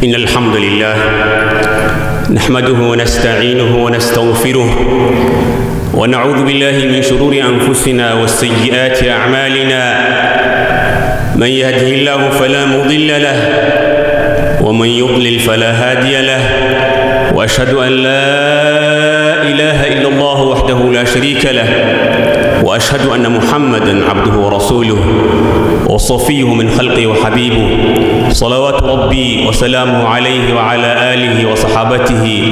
إن الحمد لله نحمده ونستعينه ونستغفره ونعوذ بالله من شرور أنفسنا وسيئات أعمالنا. من يهده الله فلا مضل له ومن يضلل فلا هادي له، وأشهد أن لا إله إلا الله وحده لا شريك له، وأشهد أن محمدًا عبده ورسوله وصفيه من خلقه وحبيبه، صلوات ربي وسلامه عليه وعلى آله وصحابته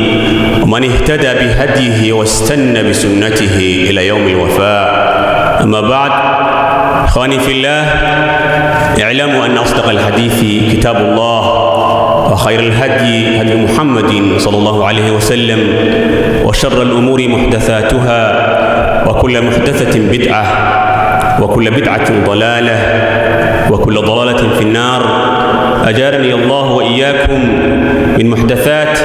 ومن اهتدى بهديه واستنى بسنته إلى يوم الوفاء. أما بعد، إخواني في الله، اعلموا أن أصدق الحديث كتاب الله، وخير الهدي هدي محمد صلى الله عليه وسلم، وشر الأمور محدثاتها، وكل محدثة بدعة، وكل بدعة ضلالة، وكل ضلالة في النار. أجارني الله وإياكم من محدثات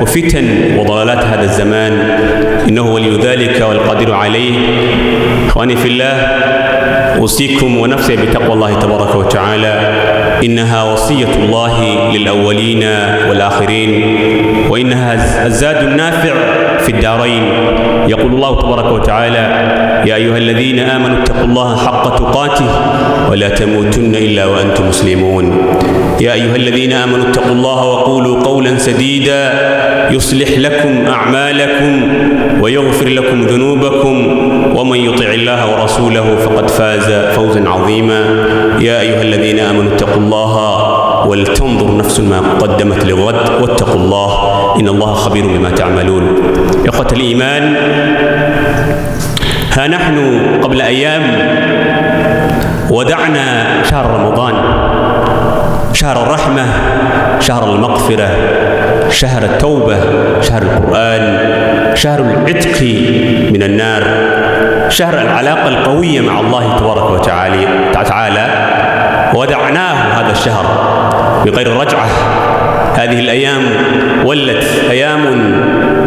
وفتن وضلالات هذا الزمان، إنه ولي ذلك والقادر عليه. إخواني في الله، أوصيكم ونفسي بتقوى الله تبارك وتعالى، إنها وصية الله للأولين والآخرين، وإنها الزاد النافع في الدارين. يقول الله تبارك وتعالى: يا أيها الذين آمنوا اتقوا الله حق تقاته ولا تموتن إلا وأنتم مسلمون. يا أيها الذين آمنوا اتقوا الله وقولوا قولا سديدا يصلح لكم أعمالكم ويغفر لكم ذنوبكم، ومن يطع الله ورسوله فقد فاز فوزا عظيما. يا أيها الذين آمنوا اتقوا الله ولتنظر نفس ما قدمت لغد واتقوا الله إن الله خبير بما تعملون. إخوة الإيمان، ها نحن قبل أيام ودعنا شهر رمضان، شهر الرحمة، شهر المغفرة، شهر التوبة، شهر القرآن، شهر العتق من النار، شهر العلاقة القوية مع الله تبارك وتعالى. ودعناه هذا الشهر بغير رجعة. هذه الأيام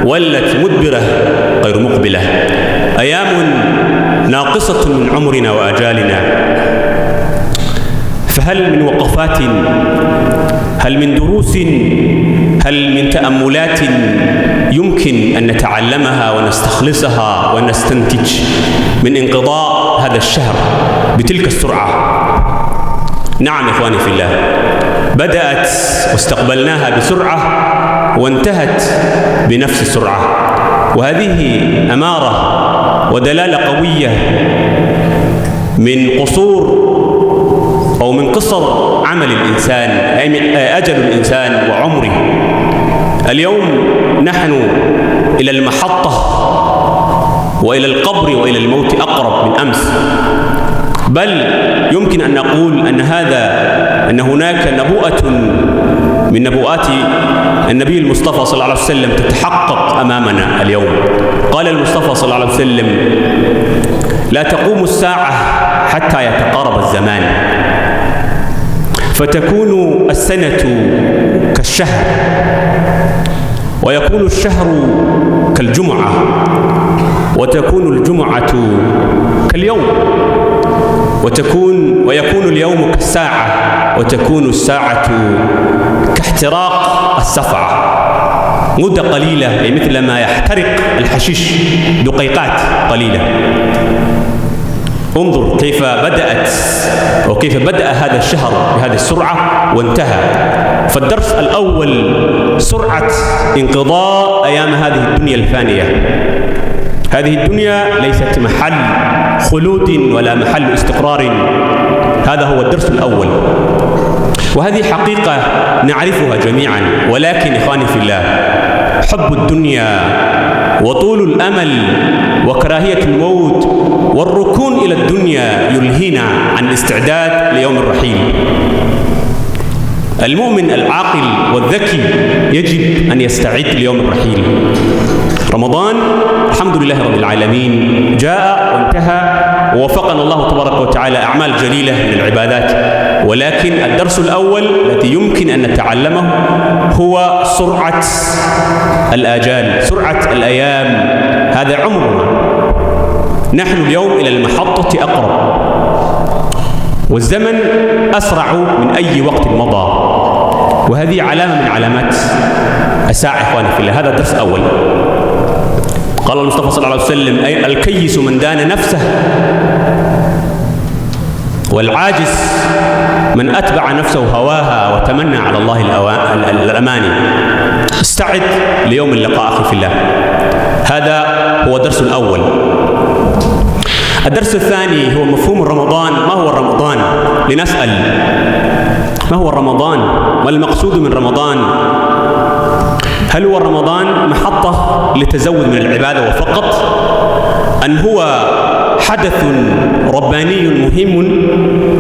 ولت مدبرة غير مقبلة، أيام ناقصة من عمرنا وآجالنا. فهل من وقفات، هل من دروس، هل من تأملات يمكن أن نتعلمها ونستخلصها ونستنتج من انقضاء هذا الشهر بتلك السرعة؟ نعم إخواني في الله، بدأت واستقبلناها بسرعة وانتهت بنفس السرعة، وهذه أمارة ودلالة قوية من قصور أو من قصر عمل الإنسان، أي أجل الإنسان وعمره. اليوم نحن إلى المحطة وإلى القبر وإلى الموت أقرب من أمس، بل يمكن أن نقول أن هناك نبوءة من نبوءات النبي المصطفى صلى الله عليه وسلم تتحقق أمامنا اليوم. قال المصطفى صلى الله عليه وسلم: لا تقوم الساعة حتى يتقارب الزمان، فتكون السنة كالشهر، ويكون الشهر كالجمعة، وتكون الجمعة كاليوم، ويكون اليوم كالساعة، وتكون الساعة كاحتراق السفعة. مدة قليلة، أي مثل ما يحترق الحشيش، دقيقات قليلة. انظر كيف بدأت وكيف بدأ هذا الشهر بهذه السرعة وانتهى. فالدرس الأول سرعة انقضاء أيام هذه الدنيا الفانية. هذه الدنيا ليست محل خلود ولا محل استقرار، هذا هو الدرس الأول، وهذه حقيقة نعرفها جميعا. ولكن إخواني في الله، حب الدنيا وطول الأمل وكراهية الموت والركون إلى الدنيا يلهينا عن الاستعداد ليوم الرحيل. المؤمن العاقل والذكي يجب أن يستعد ليوم الرحيل. رمضان الحمد لله رب العالمين جاء وانتهى، ووفقنا الله تبارك وتعالى أعمال جليلة من العبادات، ولكن الدرس الأول الذي يمكن أن نتعلمه هو سرعة الآجال، سرعة الأيام. هذا عمرنا، نحن اليوم إلى المحطة أقرب، والزمن أسرع من أي وقت مضى. وهذه علامة من علامات الساعة إخواني في الله. هذا الدرس الأول. قال المصطفى صلى الله عليه وسلم: أي الكيس من دان نفسه، والعاجز من أتبع نفسه هواها وتمنى على الله الأماني. استعد ليوم اللقاء أخي في الله. هذا هو الدرس الأول. الدرس الثاني هو مفهوم رمضان. ما هو رمضان؟ لنسأل ما هو رمضان؟ ما المقصود من رمضان؟ هل هو رمضان محطة لتزود من العبادة وفقط؟ أم هو حدث رباني مهم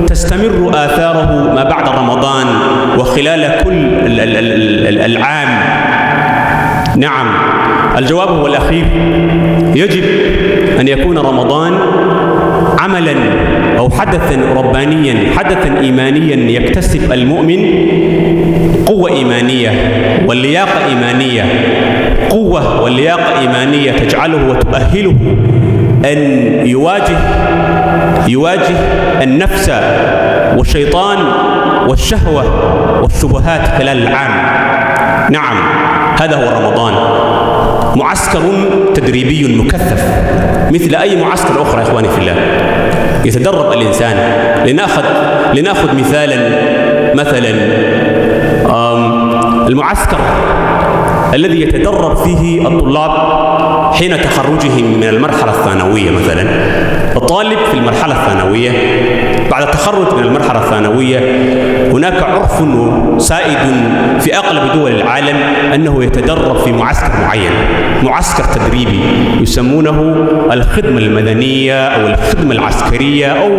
تستمر آثاره ما بعد رمضان وخلال كل العام؟ نعم، الجواب هو الأخير. يجب أن يكون رمضان عملا أو حدثا ربانيا، حدثا إيمانيا يكتسب المؤمن قوة إيمانية واللياقة إيمانية، قوة واللياقة إيمانية تجعله وتؤهله أن يواجه النفس والشيطان والشهوة والشبهات خلال العام. نعم، هذا هو رمضان. معسكر تدريبي مكثف مثل أي معسكر أخرى يا إخواني في الله. يتدرب الإنسان. لنأخذ مثلا المعسكر الذي يتدرب فيه الطلاب حين تخرجهم من المرحلة الثانوية. مثلا الطالب في المرحلة الثانوية بعد التخرج من المرحلة الثانوية هناك عرف سائد في أغلب دول العالم أنه يتدرب في معسكر معين، معسكر تدريبي يسمونه الخدمة المدنية أو الخدمة العسكرية أو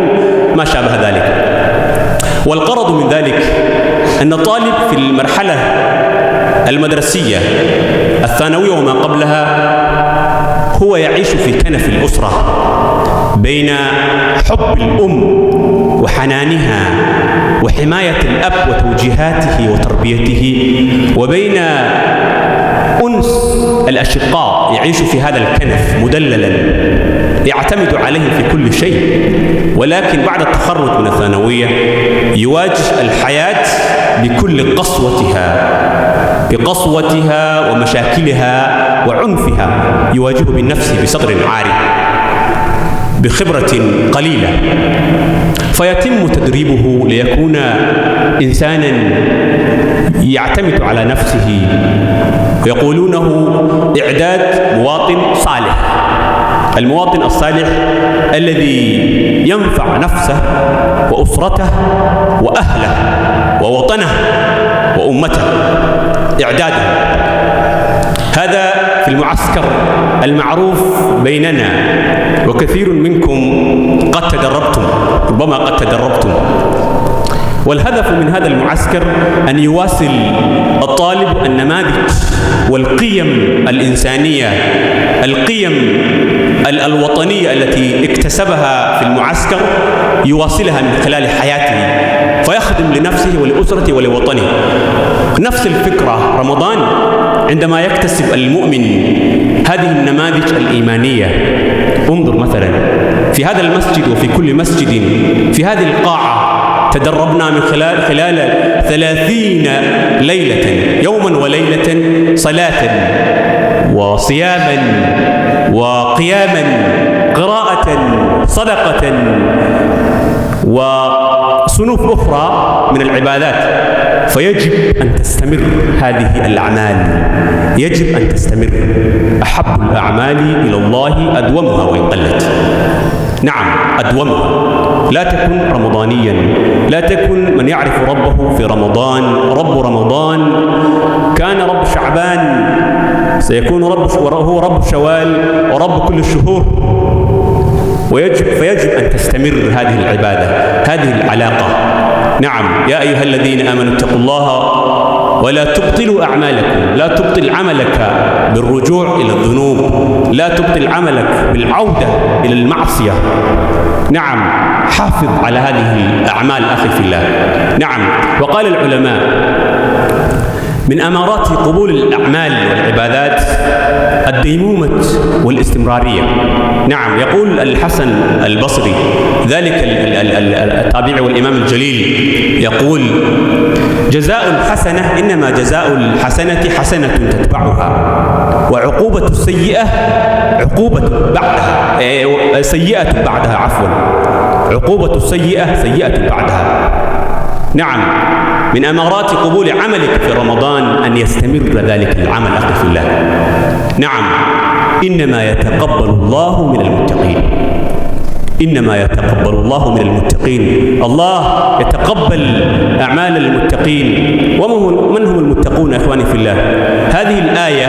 ما شابه ذلك. والغرض من ذلك أن الطالب في المرحلة المدرسية الثانوية وما قبلها هو يعيش في كنف الأسرة بين حب الأم وحنانها وحماية الأب وتوجيهاته وتربيته، وبين أنس الأشقاء. يعيش في هذا الكنف مدللا يعتمد عليه في كل شيء، ولكن بعد التخرج من الثانوية يواجه الحياة بكل بقسوتها ومشاكلها وعنفها، يواجه بالنفس بصدر عاري بخبرة قليلة، فيتم تدريبه ليكون إنسانا يعتمد على نفسه. يقولونه إعداد مواطن صالح. المواطن الصالح الذي ينفع نفسه وأسرته وأهله ووطنه وأمته. إعداده هذا في المعسكر المعروف بيننا، وكثير منكم قد تدربتم، ربما قد تدربتم. والهدف من هذا المعسكر أن يواصل الطالب النماذج والقيم الإنسانية، القيم الوطنية التي اكتسبها في المعسكر، يواصلها من خلال حياته فيخدم لنفسه ولأسرته ولوطنه. نفس الفكرة رمضان عندما يكتسب المؤمن هذه النماذج الإيمانية. انظر مثلا في هذا المسجد وفي كل مسجد في هذه القاعة تدربنا من خلال 30 ليلة، يوما وليلة، صلاة وصياما وقياما، قراءة، صدقة، وصنوف أخرى من العبادات. فيجب أن تستمر هذه الأعمال، يجب أن تستمر. أحب الأعمال إلى الله أدومها وإن قلت. نعم، أدومها. لا تكن رمضانيا، لا تكن من يعرف ربه في رمضان. رب رمضان كان رب شعبان، سيكون هو رب شوال ورب كل الشهور. فيجب أن تستمر هذه العبادة، هذه العلاقة. نعم، يا أيها الذين آمنوا اتقوا الله ولا تبطلوا أعمالكم. لا تبطل عملك بالرجوع إلى الذنوب، لا تبطل عملك بالعودة إلى المعصية. نعم، حافظ على هذه الأعمال أخي في الله. نعم، وقال العلماء من أمارات قبول الأعمال والعبادات الديمومة والاستمرارية. نعم، يقول الحسن البصري ذلك التابعي والإمام الجليل، يقول: جزاء الحسنة إنما جزاء الحسنة حسنة تتبعها، وعقوبة السيئة عقوبة بعدها سيئة بعدها، عفوا، عقوبة السيئة سيئة بعدها. نعم، من أمارات قبول عملك في رمضان أن يستمر ذلك العمل أخي في الله. نعم، إنما يتقبل الله من المتقين، إنما يتقبل الله من المتقين. الله يتقبل أعمال المتقين. ومن هم المتقون أخواني في الله؟ هذه الآية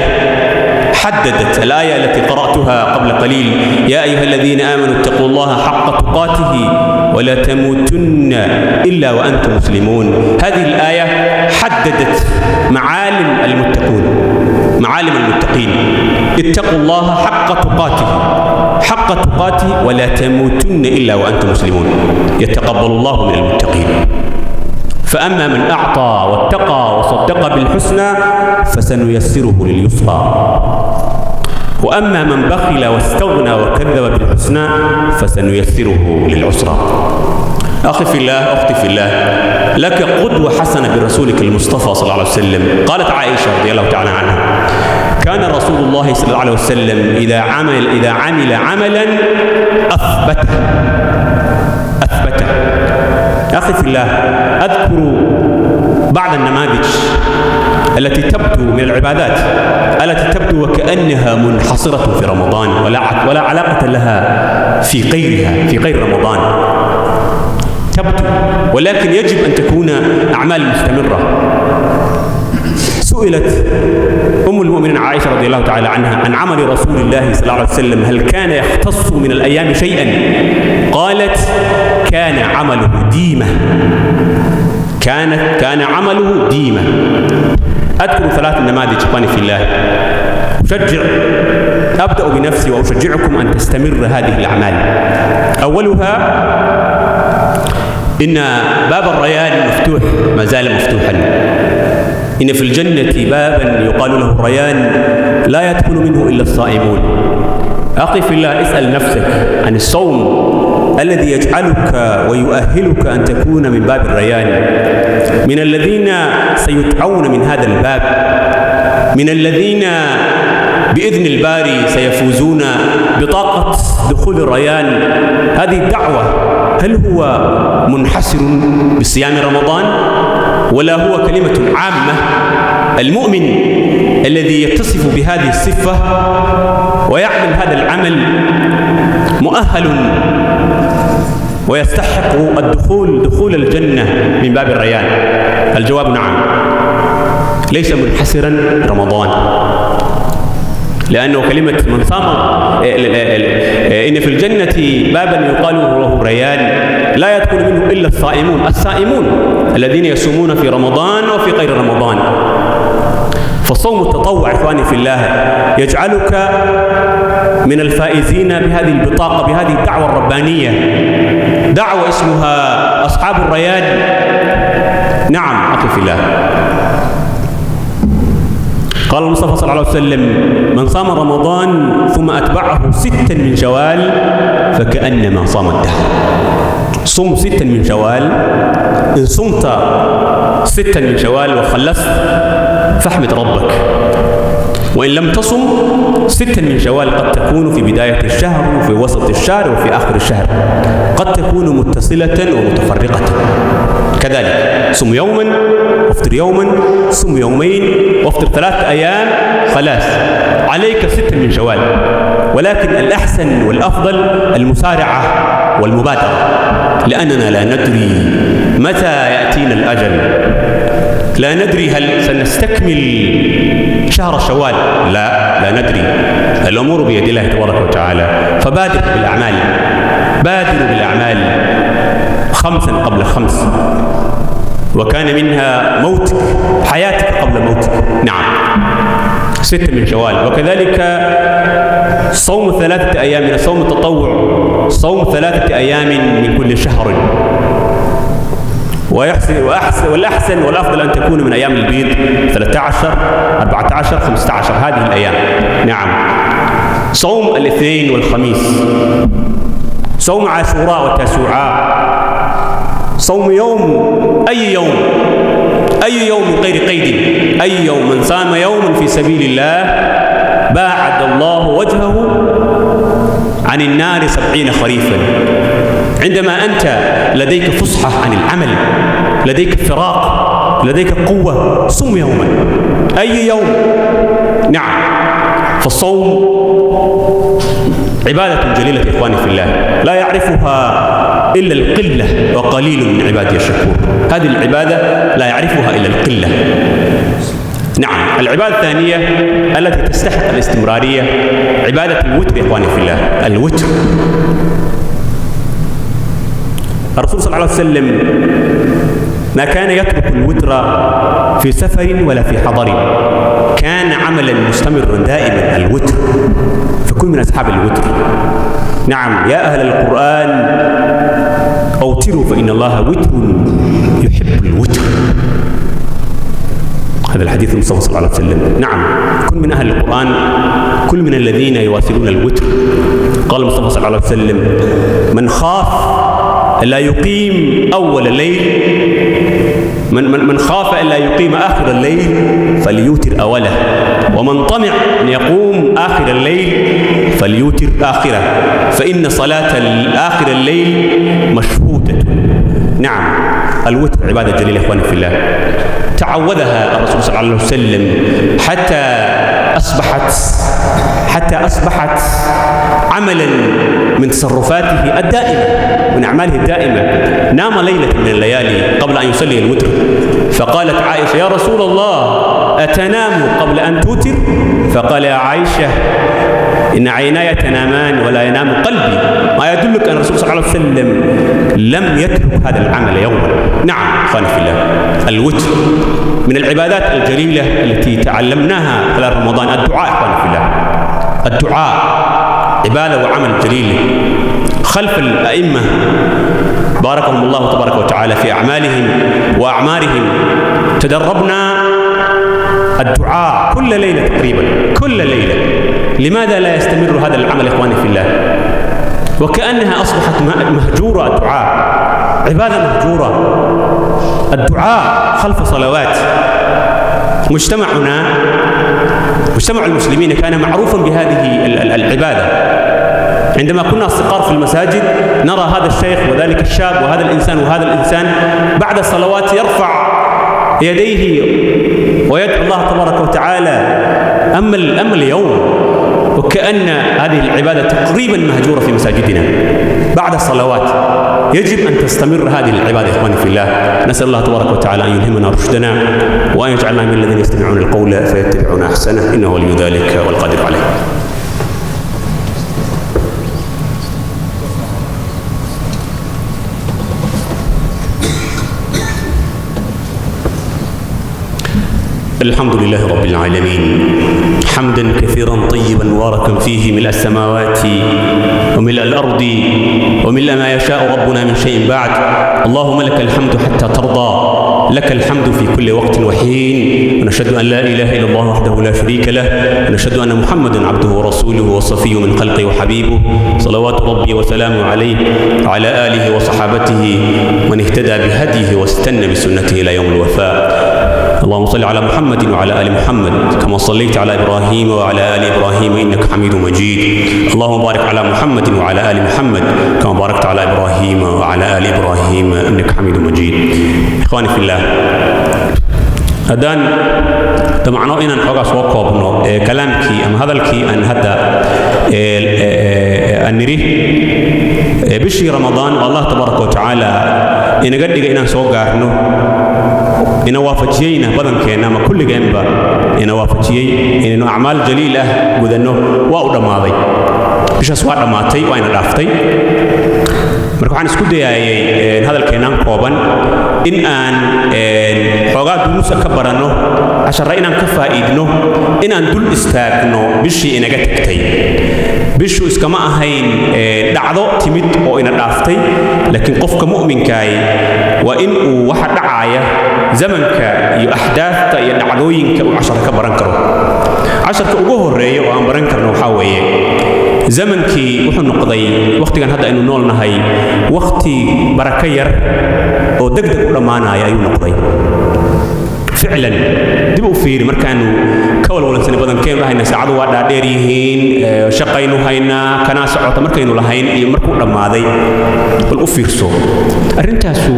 حددت، الآية التي قرأتها قبل قليل: يا أيها الذين آمنوا اتقوا الله حق تقاته ولا تموتن إلا وأنتم مسلمون. هذه الآية حددت معالم المتقون، معالم المتقين: اتقوا الله حق تقاته، حق تقاته ولا تموتن إلا وأنتم مسلمون. يتقبل الله من المتقين. فأما من أعطى واتقى وصدق بالحسنى فسنيسره لليسرى، وأما من بخل واستغنى وكذب بالحسنى فسنيسره للعسرى. أخي في الله، أختي في الله، لك قدوة حسنة برسولك المصطفى صلى الله عليه وسلم. قالت عائشة رضي الله تعالى عنها: كان رسول الله صلى الله عليه وسلم إذا عمل عملا أثبته. أخي في الله، أذكر بعض النماذج التي تبدو من العبادات التي تبدو وكأنها منحصرة في رمضان ولا علاقة لها في غيرها، في غير رمضان تبدو، ولكن يجب أن تكون أعمال مستمرة. سئلت أم المؤمنين عائشة رضي الله تعالى عنها عن عمل رسول الله صلى الله عليه وسلم: هل كان يختص من الأيام شيئا؟ قالت: كان عمله ديمة، كان عمله ديمة. أذكر 3 نماذج إخواني في الله. أبدأ بنفسي وأشجعكم أن تستمر هذه الأعمال. أولها: إن باب الريان مفتوح، ما زال مفتوحا. إن في الجنة بابا يقال له الريان لا يدخل منه إلا الصائمون. أخي في الله، اسأل نفسك عن الصوم الذي يجعلك ويؤهلك أن تكون من باب الريان، من الذين سيدعون من هذا الباب، من الذين بإذن الباري سيفوزون بطاقة دخول الريان. هذه الدعوة هل هو منحصر بصيام رمضان ولا هو كلمة عامة؟ المؤمن الذي يتصف بهذه الصفة ويعمل هذا العمل مؤهل ويستحق دخول الجنة من باب الريان. الجواب نعم، ليس منحصرا رمضان، لأنه كلمة من صام إن في الجنة بابا يقال له ريان لا يدخل منه إلا الصائمون الذين يصومون في رمضان وفي غير رمضان. فالصوم التطوع إخواني في الله يجعلك من الفائزين بهذه البطاقة، بهذه الدعوة الربانية، دعوة اسمها أصحاب الريان. نعم أخي في الله، قال المصطفى صلى الله عليه وسلم: من صام رمضان ثم أتبعه 6 من شوال فكأنما صام الدهر. صم 6 من شوال. إن صمت 6 من شوال وخلصت فاحمد ربك، وإن لم تصم 6 من شوال قد تكون في بداية الشهر وفي وسط الشهر وفي آخر الشهر، قد تكون متصلة ومتفرقة. كذلك صم يوما وافطر يوما، صم يومين وافطر 3 أيام، خلاص عليك 6 من شوال. ولكن الأحسن والأفضل المسارعة والمبادرة، لأننا لا ندري متى يأتينا الأجل، لا ندري هل سنستكمل شهر شوال، لا ندري. الأمور بيد الله تبارك وتعالى. فبادر بالأعمال، بادروا بالأعمال 5 قبل 5، وكان منها موتك، حياتك قبل موتك. نعم 6 من شوال. وكذلك صوم 3 أيام من صوم التطوع، صوم 3 أيام من كل شهر. والأحسن والأفضل أن تكون من أيام البيض 13 14 15 هذه الأيام. نعم. صوم الاثنين والخميس، صوم عاشوراء وتاسوعاء، صوم أي يوم من غير قيد، أي يوم. من صام يوما في سبيل الله باعد الله وجهه عن النار 70 خريفا. عندما أنت لديك فصحى عن العمل، لديك فراغ، لديك قوة، صم يوما، أي يوم. نعم. فالصوم عبادة جليلة إخواني في الله، لا يعرفها إلا القلة وقليل من عبادي الشكور. هذه العبادة لا يعرفها إلا القلة. نعم. العبادة الثانية التي تستحق الاستمرارية عبادة الوتر إخواني في الله. الوتر، الرسول صلى الله عليه وسلم ما كان يترك الوتر في سفر ولا في حضر، كان عملا مستمرا دائما الوتر، فكن من أصحاب الوتر. نعم. يا أهل القرآن أوتروا فإن الله وتر يحب الوتر. هذا الحديث المصطفى صلى الله عليه وسلم. نعم. كن من أهل القرآن، كل من الذين يواصلون الوتر. قال المصطفى صلى الله عليه وسلم: من خاف لا يقيم أول الليل، من خاف أن لا يقيم آخر الليل فليوتر أوله، ومن طمع أن يقوم آخر الليل فليوتر آخره، فإن صلاة آخر الليل مشهودة. نعم. الوتر عبادة جليلة إخواني في الله، تعوذها الرسول صلى الله عليه وسلم حتى أصبحت عملا من تصرفاته الدائمة، من أعماله الدائمة. نام ليلة من الليالي قبل أن يصلي الوتر، فقالت عائشة: يا رسول الله أتنام قبل أن توتر؟ فقال: يا عائشة إن عيناي تنامان ولا ينام قلبي، ما يدلك أن الرسول صلى الله عليه وسلم لم يترك هذا العمل يوما. نعم أخواني في الله. الوتر من العبادات الجليلة التي تعلمناها خلال رمضان. الدعاء إخواني في الله، الدعاء عبادة وعمل جليل. خلف الأئمة باركهم الله تبارك وتعالى في أعمالهم وأعمارهم تدربنا الدعاء كل ليلة تقريبا، كل ليلة. لماذا لا يستمر هذا العمل إخواني في الله؟ وكأنها أصبحت مهجورة. الدعاء عبادة مهجورة. الدعاء خلف صلوات. مجتمع المسلمين كان معروفا بهذه العبادة. عندما كنا صغار في المساجد نرى هذا الشيخ وذلك الشاب وهذا الإنسان وهذا الإنسان بعد الصلوات يرفع يديه ويدعو الله تبارك وتعالى. أما اليوم وكأن هذه العبادة تقريبا مهجورة في مساجدنا بعد الصلوات. يجب أن تستمر هذه العبادة إخواني في الله. نسأل الله تبارك وتعالى أن يلهمنا رشدنا وأن يجعلنا من الذين يستمعون القول فيتبعون أحسنه، إنه ولي ذلك والقادر عليه. الحمد لله رب العالمين، حمدا كثيرا طيبا مباركا فيه، ملء السماوات وملء الأرض وملء ما يشاء ربنا من شيء بعد. اللهم لك الحمد حتى ترضى، لك الحمد في كل وقت وحين، ونشهد أن لا إله إلا الله وحده لا شريك له، ونشهد أن محمدا عبده ورسوله وصفيه من خلقه وحبيبه، صلوات ربي وسلامه عليه وعلى آله وصحابته من اهتدى بهديه واستنى بسنته إلى يوم الوفاء. اللهم صل على محمد وعلى آل محمد كما صليت على إبراهيم وعلى آل إبراهيم إنك حميد مجيد. اللهم بارك على محمد وعلى آل محمد كما باركت على إبراهيم وعلى آل إبراهيم إنك حميد مجيد. إخواني في الله، هدان تمعنو إن حوغا سوكو بنو كلامكي أم هذالكي أن هذا النري بشي رمضان والله تبارك وتعالى إن قد إن سوغارنو ina waafajiyeyna badankeena ama kulligeenba ina waafajiyey inaynu acmaal jaliil ah gudanno. waa u dhammaaday, bishaas waa dhammaatay, waa ina dhaaftay. marka waxaan isku dayayay hadalkeenan kooban in aan xoogaa duruus ka baranno casharra inaan ka faa'iidno inaan dul istaagno bishii inaga tagtay bishu iskama ahayn dhacdo timid oo ina dhaaftay laakiin qofka mu'minkaay waa in uu waxa dhacaaya zamanka iyo ahdaafta iyo dhacdooyinka uu cashar ka baran karo casharka ugu horeeya oo aan baran karno waxa weeye zamankii wuxuu noqday waqtigan hadda aynu noolnahay waqti baraka yar oo degdeg u dhamaanaya ayuu noqday ficlan dib u fiiri markaanu ka walwalansan badankeenu lahayna saacadu waa dhaadheer yihiin shaqaynu haynaa kana socota markaynu lahayn iyo markuu dhamaaday bal u fiirso arrintaasu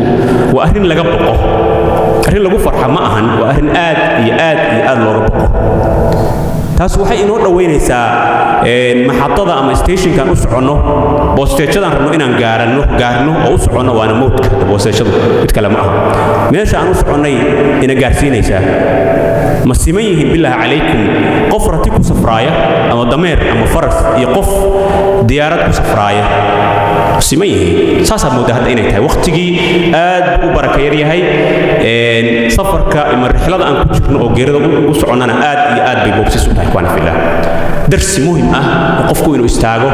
waa arrin laga boqo arrin lagu farxa ma ahan waa arrin aad iyo aad looga boqo taas waxay inoo dhaweynaysaa maxadada ama stationkan u soconno boosteejadan rabno inaan gaarno oo u soconno waana mowdka boosteejadu mid kale ma aha meesha aan u soconnay ina gaarsiinaysaa ma siman yihiin bilaahi calaykum qof rati ku safraaya ama dameer ama faras iyo qof diyaarad ku safraaya siman yihiin saasaa moodaa hadda inay tahay waqtigii aad u baraka yar yahay safarka ama rixlada aan ku jirno oo geerida ugu soconnana aad iyo aad bay boobsis u tahay kuwana fillah darsi muhim ah oo qofku inuu istaago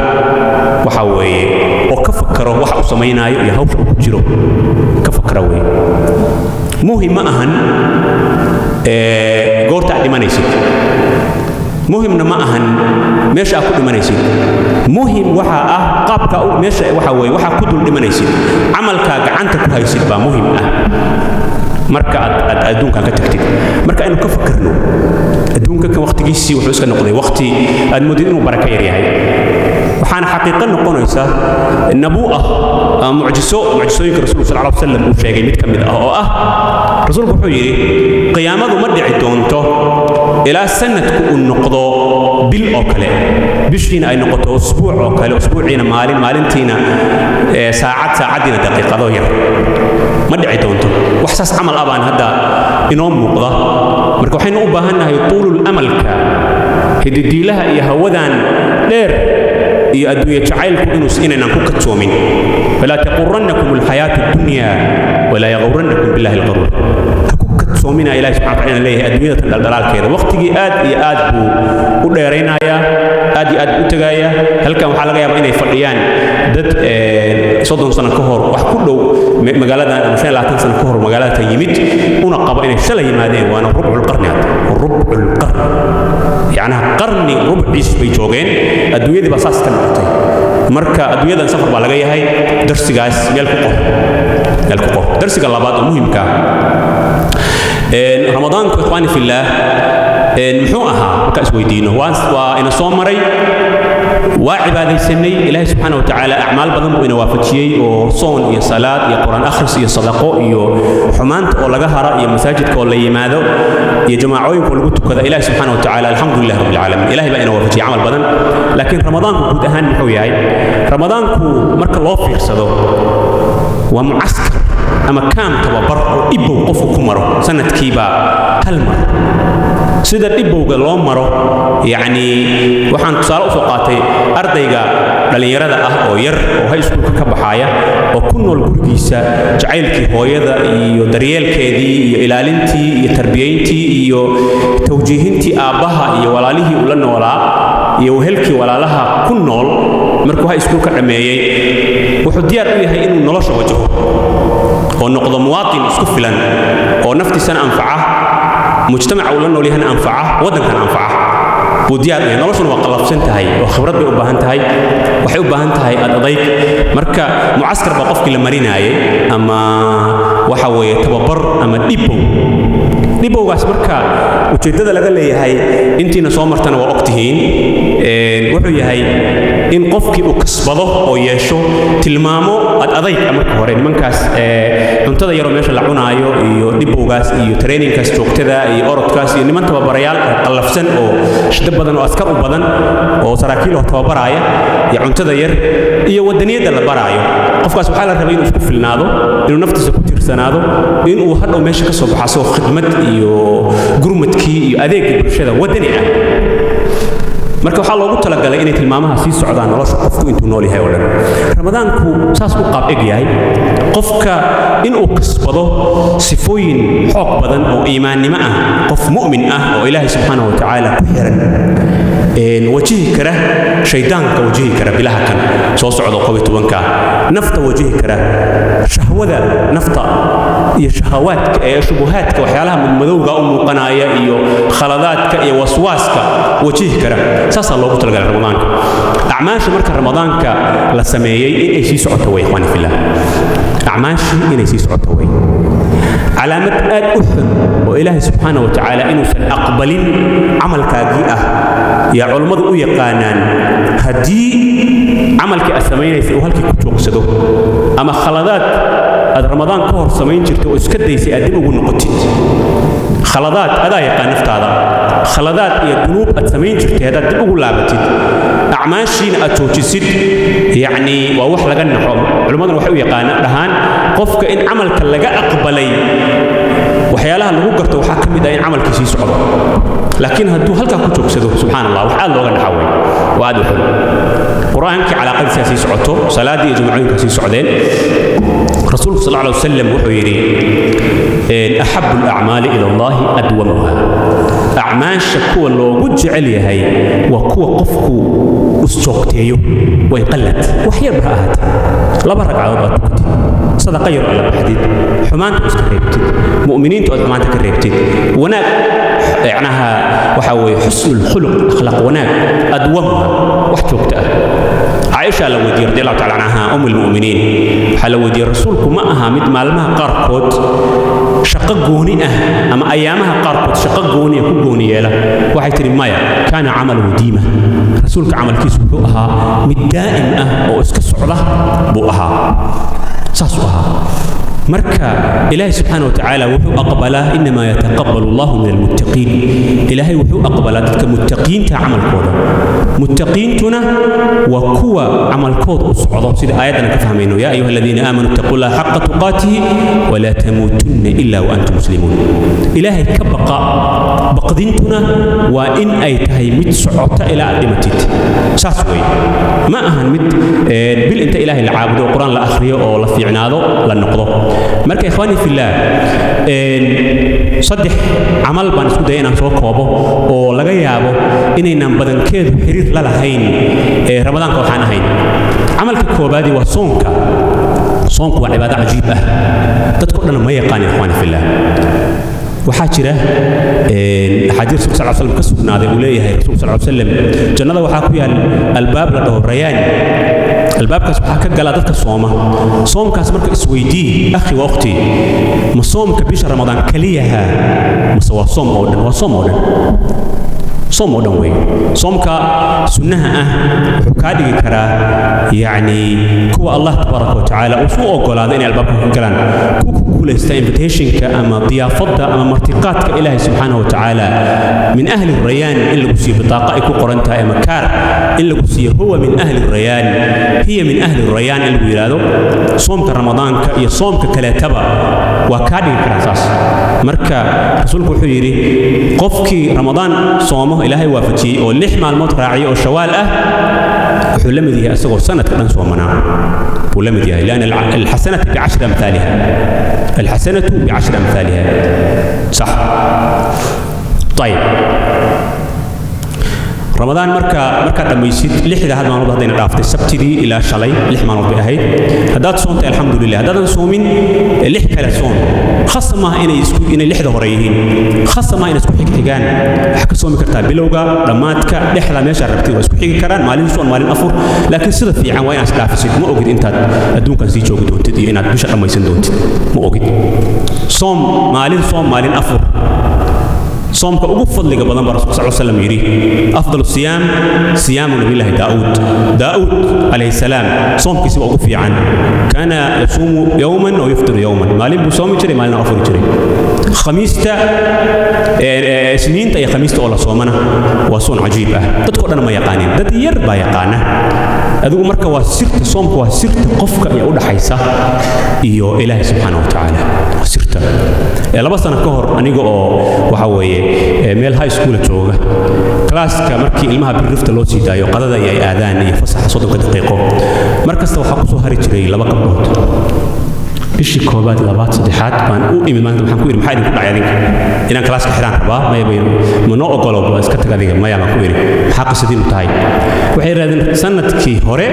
waxa weeye oo ka fakaro waxa uu samaynayo iyo hawsha uu ku jiro ka fakara weeye muhim ma ahan goorta aad dhimanaysid muhimna ma ahan meesha aad ku dhimanaysid muhim waxa ah qaabka meesha waxa weeye waxa ku dul dhimanaysid camalka gacanta ku haysid baa muhim ah marka aad adduunka ka tagtid marka aynu ka fakarno adduunka kan waqtigiisii wuxuu iska noqday waqti aad moodid inuu baraka yar yahay waxaana xaqiiqo noqonaysa nabuu'ah mucjisooyinka rasuulka sallallahu alayhi wasallam uu sheegay mid ka mid ah oo ah rasuulku wuxuu yidhi qiyaamadu ma dhici doonto ilaa sanadku uu noqdo bil oo kale bishiina ay noqoto usbuuc oo kale usbuuciina maalintiina saacadiina daqiiqado yar ma dhici doonto wax saas camal ah baan hadda inoo muuqda marka waxaynu u baahannahay tuulul amalka hididiilaha iyo hawadan dheer iyo adduunye jacaylku inaynan ku kadsoomin falaa taqurannakum alxayaatu addunya walaa yaqurannakum billahi alqaruur ha ku kadsoomina ilaahi subxana wataala leeyahay adduunyada tan dhaldhalaalkeeda waqtigii aad iyo aad buu u dheeraynayaa aad iyo aad u tagaaya halkan waxaa laga yaabaa inay fadhiyaan dad 30 sano ka hor wax ku dhow magaaladan ama 25 sano ka hor magaalada yimid una qabo inay shalay yimaadeen waana rubcul qarni يعني قرني ربع bay joogeen adduunyadii ba saas ka noqotay marka adduunyadan safar baa laga yahay darsigaas meel ku qor darsiga labaad oo muhiimka ramadaanku ikhwaani fillah muxuu ahaa marka isweydiino waa ina soo maray waa cibaadaysanay ilaahay subxaanahu wa tacaala acmaal badan buu ina waafajiyey oo soon iyo salaad iyo quraan akhris iyo sadaqo iyo xumaanta oo laga hara iyo masaajidka oo la yimaado iyo jamaacooyinka lagu tukada ilaahay subxaanahu wa tacaala alxamdulillahi rabbil caalamiin ilaahay baa ina waafajiyey camal badan laakiin ramadaanku guud ahaan muxuu yahay ramadaanku marka loo fiirsado waa mucaskar ama kaam tababar oo ibow qofku ku maro sanadkiiba hal mar sida dhibowga loo maro yani waxaan tusaale u soo qaatay ardayga dhalinyarada ah oo yar oo high schoolka ka baxaya oo ku nool gurigiisa jacaylkii hooyada iyo daryeelkeedii iyo ilaalintii iyo tarbiyayntii iyo tawjiihintii aabbaha iyo walaalihii uu la noolaa iyo wehelkii walaalaha ku nool markuu high schoolka dhameeyey wuxuu diyaar u yahay inuu nolosha wajaho oo noqdo muwaatin isku filan oo naftiisana anfaca mujtamaca uu la nool yahay anfaca waddankan anfaca buu diyaar u yahay noloshuna waa qalabsan tahay oo khibrad bay u baahan tahay waxay u baahan tahay adayg marka mucaskar baa qofkii la marinaayay ama waxa weeye tababar ama dhibowgaas marka ujeeddada laga leeyahay intiina soo martana waa ogtihiin wuxuu yahay in qofkii uu kasbado oo yeesho tilmaamo adayg marka hore nimankaas cuntada yaroo meesha la cunaayo iyo dhibowgaas iyo traininkaas joogtada iyo orodkaas iyo niman tababarayaal qallafsan oo shida badan oo askar u badan oo saraakiil oo tababaraya iyo cuntada yar iyo wadaniyada la baraayo qofkaas waxaa la rabaa inuu isku filnaado inuu naftiisa ku tiirsanaado inuu hadhow meesha ka soo baxaso khidmad iyo gurmadkii iyo adeegga bulshada wadani ah marka waxaa loogu talagalay inay tilmaamaha sii socdaan nolosha qofku intuu nool yahay oo dhan ramadaanku saas u qaab eg yahay qofka inuu kasbado sifooyin xoog badan oo iimaannimo ah qof mu'min ah oo ilaahay subxaanahu wa tacaala ku xiran wajihi kara shaydaanka wajihi kara bilaha kan soo socdo 12ka nafta wajihi kara shahwada nafta iyo shahawaadka ee shubuhaadka waxyaalaha madmadowga u muuqanaya iyo khaladaadka iyo waswaaska wajihi kara saasa loogu talagalay ramadaanka acmaasha marka ramadaanka la sameeyay inay sii socoto way ikhwani fillah acmaasha inay sii socoto way علامات أدخل وإله سبحانه وتعالى إنه سنقبل عمل كاجي يا علماء يقانان هدي عمل كأسمين يسوي هالك كتوق سدو أما خلادات رمضان كهر سمين جرت وإسكت يسي أدم ونقطي خلادات هذا يقان نفط هذا خلادات يدنوب السمين جرت هذا تقول لعبتي أعماشين أتوجسد يعني ووح لجنة علماء وحوي يقان رهان قفك إن عمل كلجا أقبلي وحيالها اللي هو قرته وحكم ده إن عمل كيسي صعب لكن هدو هلك كتب سدو سبحان الله وحال لغة نحوي وهذا حلو قرآن على قد سياسي سعته صلاة دي جمعين كسي سعدين رسول صلى الله عليه وسلم وحيري أحب الأعمال إلى الله أدومها أعمال شكوى اللي وجه عليها هي وكوى قفكو أستوكتيو ويقلت وحير بها أهد لا برق على ضغط صدقة يرى على الحديد حمان تسكريبتي مؤمنين تؤذ حمان تكريبتي وناك يعناها وحاوي حسن الخلق أخلاق وناك أدومها وحتوكتها عائشة لو ودي رضي الله تعالى عنها أم المؤمنين حلو ودي رسولكم معها مد مالمها قاركود شققوني أما أيامها قاركود شققوني كقوني يلا واحد تري مايا كان عمل وديمة رسولك عمل كيس بؤها مد دائم أو اسكس علا بؤها ساسوها مركا إلهي سبحانه وتعالى وحو أقبله إنما يتقبل الله من المتقين إلهي وحو أقبله تلك متقين تعمل كودا متقين تنا وكوى عمل كود أصعد سيد آياتنا كفهمينه يا أيها الذين آمنوا اتقوا الله حق تقاته ولا تموتن إلا وأنتم مسلمون إلهي كبقى بقدينتنا وإن أيتهي مت سعوت إلى أدمتت ساسوي ما أهن مت بل أنت إلهي العابد والقرآن الأخرية أو لفي عناده لنقضه marka ikhwani fillah saddex amal baan isku dayay inaan soo koobo oo laga yaabo inaynan badankeedu xiriir la lahayn ramadaanka waxaan ahayn amalka koobaadi waa soonka waa cibaado cajiib ah dadku dhan ma yaqaan ikhwani fillah waxaa jira xadiis sallallahu alayhi wasallam ka sugnaaday uu leeyahay rasuul sallallahu alayhi wasallam jannada waxaa ku yaal albaab la dhaho rayaan albaabkaas waxaa ka gala dadka soomkaas marka isweydii akhi wa ukhti ma soomka bisha ramadaan kaliyaha mase waa soom oo dhan صوم ودن وين صومك سنها وحكادي كرا يعني كوا الله تبارك وتعالى وسوء قول هذا إن الباب كلام كل استيفيتيشن كأما ضيافة أما مرتقات كإله سبحانه وتعالى من أهل الريان اللي بسي بطاقة يكون قرنتها مكار اللي بسي هو من أهل الريان هي من أهل الريان اللي بيلاده صومك رمضان يصومك كلا تبع وكادي كراساس مركا رسولك حيري قفكي رمضان صومه إلهي وافتي ولح مع الموت راعي وشوال وحلمديها أسقو سنة كان صومنا ولمديها لأن الحسنة ب10 أمثالها الحسنة ب10 أمثالها صح طيب رمضان مركا دميسيد لحدا هذا ما نوضح دينا رافت السبتدي إلى شلي لح ما نوضح هاي هذا صومت الحمد لله هذا صومين لح كلا صوم خاصة ما إن لحدا هريهين خاصة ما إن سكوحي كتجان حكي صومي كرتا بلوغا رماتك لحدا ما يشربتي وسكوحي كران مالين صوم مالين أفور لكن صدق في عن وين أسلاف سيد ما أوجد أنت أدون كان سيجوج دوت دي إن أدوش أما يسندوت ما أوجد صوم مالين أفور صومك أقول فضلك بدن برسول صلى الله عليه وسلم يري أفضل الصيام صيام نبي الله داود عليه السلام صوم كسب أقول في عنه كان يصوم يوما ويفطر يوما مالين بصوم يشري مالين أفطر يشري خميسة سنين تي خميسة ولا صومنا وصون عجيبة تذكر أنا ما يقانين ده يربى يقانه هذا مركب وسرت صومك وسرت قفك يا أول حيسة إيو إله سبحانه وتعالى وسرت jirta laba sano ka hor aniga oo waxa weeye meel high school jooga klaaska markii ilmaha birrifta loo sii daayo qadada ay aadaan iyo fasaxa 30 daqiiqo markasta waxa ku soo hari jiray laba gabdhood bishii koobaad labaad saddexaad baan u imid maanta waxaan ku yiri maxay idinku dhacay adinka inaan klaaska xiraan rabaa ma noo ogolo baa iska tag adiga maya baan ku yiri maxaa qasadiinu tahay waxay raadin sanadkii hore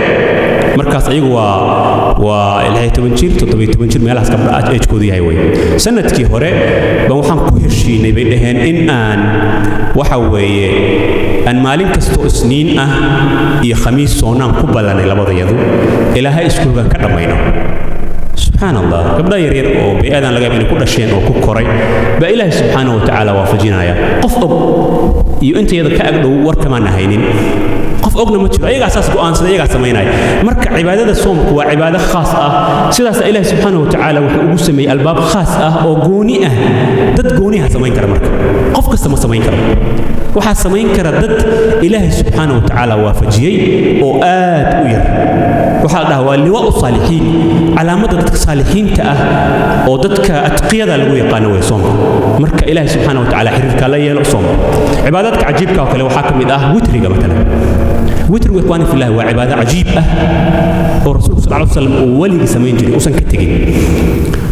markaas ayagu waa 16 jir 17 jir meelahaas gabdha age-koodu yahay way sanadkii hore baan waxaan ku heshiinay bay dhaheen in aan waxa weeye aan maalin kasto isniin ah iyo khamiis soonaan ku ballanay labadayadu ilaahay iskuulkan ka dhamayno سبحان الله قبل يرير أو بأذن لقى بين كل شيء أو كل كري بإله سبحانه وتعالى وافجينا يا قف أنت إذا كأجل وركمان هينين قف أجل ما تشوف أي أساس قرآن سيد أي سميناي مرك عبادة الصوم هو عبادة خاصة سيدنا إله سبحانه وتعالى وسمي الباب خاصة أو جونية ضد جونيها سمين كرم مرك قف قصة ما سمين كرم waxaa samayn kara dad ilaahay subxaanahu wa tacaala waafajiyey oo aad u yar waxaa dhahaa waa liwaa u saalixiin calaamada dadka saalixiinta ah oo dadka atqiyada lagu yaqaano way soomka marka ilaahay subxaanahu wa tacaala xiriirka la yeelo soomka cibaadadka cajiibka oo kale waxaa ka mid ah witriga matalan witrigu ikhwaani fillah waa cibaado cajiib ah oo rasuulku sallallahu alayhi wasallam uu waligii samayn jiray uusan ka tegin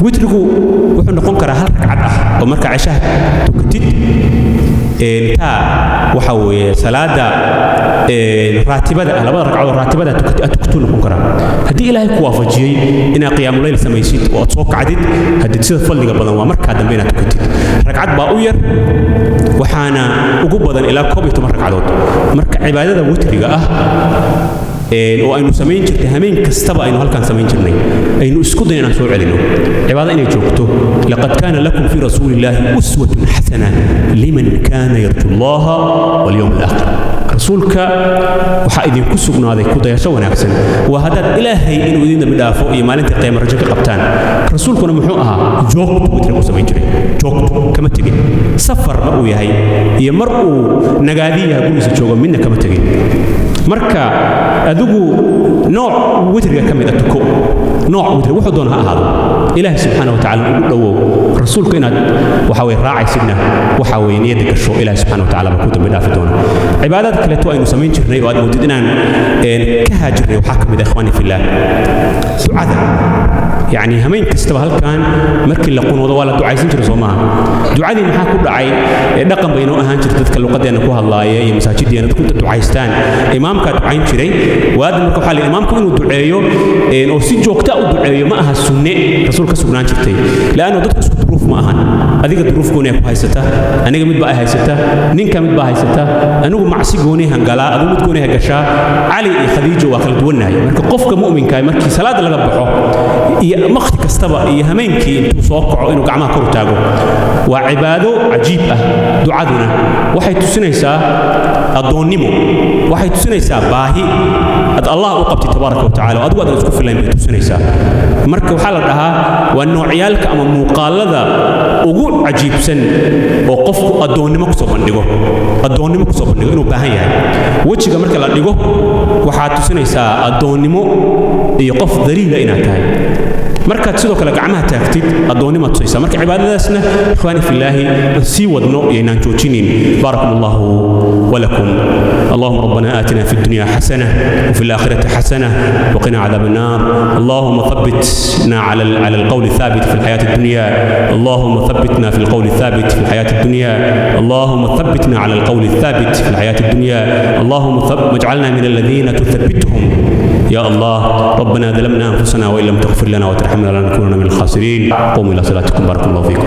witrigu wuxuu noqon karaa hal ragcad ah oo marka cishaha tukatid inta waxa weeye salaada raatibada labada ragcadood raatibada tukatu noqon kara hadii ilaahay ku waafajiyay ina qiyaamul layl samaysid oo soo kacdid hadii sida fadliga badan waa marka dambe inaad tukatid ragcad baa u yar waxaana ugu badan ilaa 12 ragcadood marka cibaadada witriga ah oo aynu samayn jirtay hameen kastaba aynu halkan samayn jirnay aynu isku dayna soo celino cibaada inay joogto laqad kana lakum fi rasuulillahi uswatun hasana liman kana yarju allaha wal yawmal aakhir rasuulka waxa idin ku sugnaaday ku dayasho wanaagsan waa hadad ilaahay inuu idin dhaafo iyo maalinta qiyaam rajo ka qabtaan rasuulkuna muxuu ahaa joogto witri ku samayn jiray joogto kama tagin safar ma uu yahay iyo mar uu nagaadiyaha guriisa joogo midna kama tagin marka adigu nooc witriga kamid ah tuko nooc witri wuxuu doona ha ahaado ilaahay subxaanahu wa tacaala ugu dhawow rasuulku inaad waxa way raacaysidna waxa way niyada gasho ilaahay subxaanahu wa tacaala ku dambi dhaafi doona cibaadada kale oo aynu samayn jirnay oo aad moodid inaan ka haajirnay waxa kamid ah ikhwaani fillah ducada يعني همين كستبه هالكان مركل لقون وضوء ولا دعاء سنجر صومها دعاء دي محاكو دعاء رقم بينو أهان شرطة كالوقت أنا كوها الله يا مساجد دي أنا كنت دعاءستان إمامك دعاء شري وهذا مركب حال إمامك إنه دعاءه إنه سجوا كتاء دعاءه ما أها السنة رسول كسبنان شرطي لأنه ضد ظروف ما أهان هذيك الظروف كوني أكو هايسته أنا قمت بقى هايسته نين كمت بقى هايسته أنا معصي كوني هنقلا أقول كوني هجشا علي خديجة وخلد وناي مركب قفك مؤمن كاي مركب صلاة لقى بحو مخت كستبا إيه همينكي توقعوا إنه جماعة كرتاجو وعباده عجيبة دعادنا واحد تسنيسا الضونيمو واحد تسنيسا باهي الله أقبت تبارك وتعالى وأدوات نسكف الله يمكن تسنيسا مركب حالتها وأنه عيالك أمام مقالة وقول عجيب سن وقف الضونيمو كسبندقو الضونيمو كسبندقو إنه باهي وجهك مركب لدقو واحد تسنيسا الضونيمو يقف ذليل إنها تاي marka sidoo kale gacmaha taagtid adoonima tusaysa marka cibaadadaasna ikhwaani filaahi si wadno inaan joojinin barakallahu walakum allahumma rabbana atina fid dunya hasana wa fil akhirati hasana wa qina adhaban nar allahumma thabbitna ala alqawl thabit fi alhayat ad-dunya allahumma thabbitna fi alqawl thabit fi alhayat ad-dunya allahumma thabbitna ala alqawl thabit fi alhayat ad-dunya allahumma ij'alna min alladhina tuthabbituhum يا الله ربنا ظلمنا أنفسنا وإن لم تغفر لنا وترحمنا لنكونن من الخاسرين قوموا إلى صلاتكم بارك الله فيكم